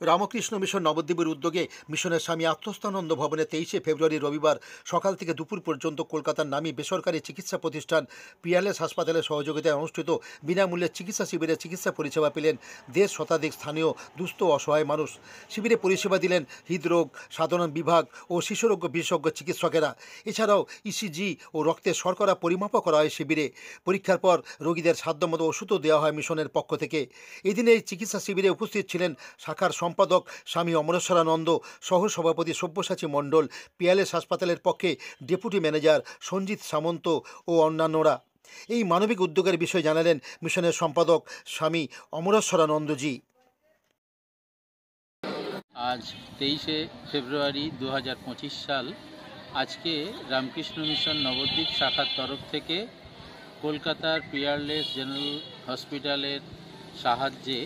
Ramakrishna mission নবদ্বীপের উদ্যোগে মিশনের স্বামী আত্মস্থানন্দ ভবনে 23শে ফেব্রুয়ারি রবিবার সকাল থেকে দুপুর পর্যন্ত কলকাতার নামী বেসরকারি চিকিৎসা প্রতিষ্ঠান পিয়ারলেস হাসপাতালের সহযোগিতায় অনুষ্ঠিত বিনামূল্যে চিকিৎসা শিবিরে চিকিৎসা পরিষেবা পেলেন 1.5 শতাধিক স্থানীয় দুস্থ অসহায় মানুষ। শিবিরে পরিষেবা দিলেন হৃদরোগ সাধারণ বিভাগ ও শিশুরোগ বিশেষজ্ঞ চিকিৎসকেরা। এছাড়াও ইসিজি ও রক্তের শর্করা পরিমাপও করা হয় শিবিরে। পরীক্ষার পর রোগীদের সাধ্যমতো ওষুধও দেওয়া হয় মিশনের পক্ষ থেকে। এদিন এই চিকিৎসা শিবিরে উপস্থিত ছিলেন শাখার সম্পাদক স্বামী অমরেশ্বরানন্দ, সহ সভাপতি সব্যসাচী মণ্ডল, পিয়ারলেস হাসপাতালের পক্ষে ডেপুটি ম্যানেজার সঞ্জিত সামন্ত ও অন্যান্যরা। এই মানবিক উদ্যোগের বিষয়ে জানালেন মিশনের সম্পাদক স্বামী অমরেশ্বরানন্দজি। আজ 23শে ফেব্রুয়ারি 2025 সাল। আজকে রামকৃষ্ণ মিশন নবদ্বীপ শাখার তরফ থেকে কলকাতার পিয়ারলেস জেনারেল হসপিটালের সাহায্যে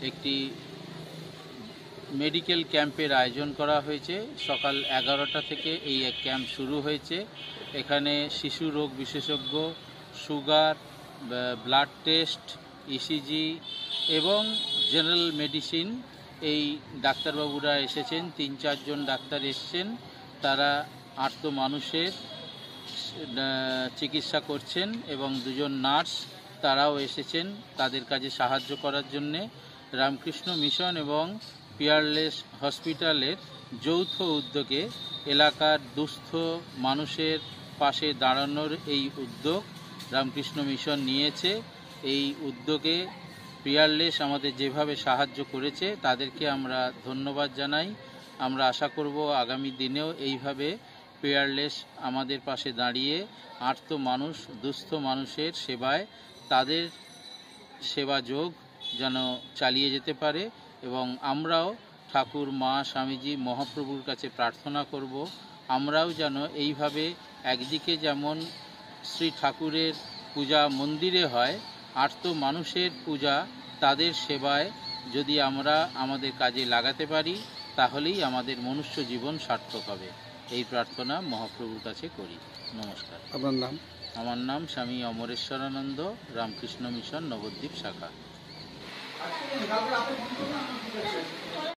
একটি মেডিকেল ক্যাম্পের আয়োজন করা হয়েছে। সকাল 11টা থেকে এই ক্যাম্প শুরু হয়েছে। এখানে শিশু রোগ বিশেষজ্ঞ, সুগার, ব্লাড টেস্ট, ইসিজি এবং জেনারেল মেডিসিন এই ডাক্তারবাবুরা এসেছেন। 3-4 জন ডাক্তার এসছেন। তারা আর্ত মানুষের চিকিৎসা করছেন এবং 2 জন নার্স তারাও এসেছেন তাদের কাজে সাহায্য করার জন্যে। রামকৃষ্ণ মিশন এবং পিয়ারলেস হসপিটালের যৌথ উদ্যোগে এলাকার দুস্থ মানুষের পাশে দাঁড়ানোর এই উদ্যোগ রামকৃষ্ণ মিশন নিয়েছে। এই উদ্যোগে পিয়ারলেস আমাদের যেভাবে সাহায্য করেছে তাদেরকে আমরা ধন্যবাদ জানাই। আমরা আশা করব আগামী দিনেও এইভাবে পিয়ারলেস আমাদের পাশে দাঁড়িয়ে আর্ত মানুষ, দুস্থ মানুষের সেবায় তাদের সেবা যোগ যেন চালিয়ে যেতে পারে। এবং আমরাও ঠাকুর, মা, স্বামীজি, মহাপ্রভুর কাছে প্রার্থনা করব আমরাও যেন এইভাবে একদিকে যেমন শ্রী ঠাকুরের পূজা মন্দিরে হয়, আর্ত মানুষের পূজা তাদের সেবায় যদি আমরা আমাদের কাজে লাগাতে পারি তাহলেই আমাদের মনুষ্য জীবন সার্থক হবে। এই প্রার্থনা মহাপ্রভুর কাছে করি। নমস্কার। আপনার নাম? আমার নাম স্বামী অমরেশ্বরানন্দ, রামকৃষ্ণ মিশন নবদ্বীপ শাখা।